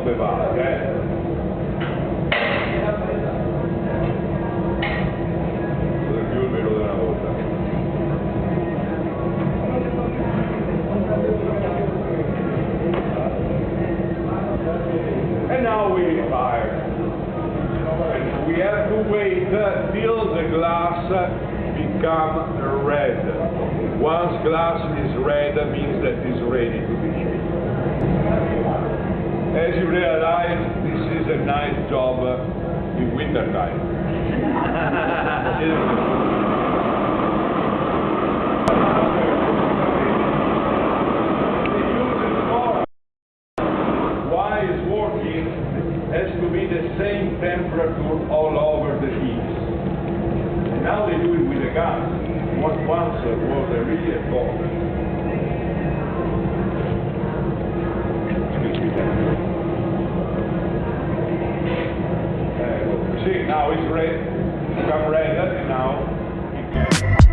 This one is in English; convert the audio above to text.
troppe vacche. Più il velo della volta. And now we fire. And we have to wait till the glass become red. Once glass is red, means that it's ready to be shaped. As you realize, this is a nice job in winter time. Why it's working has to be the same temperature all over the piece. Now they do it with a gas. What once was a really cold. See, now it's red, become red, and now it can.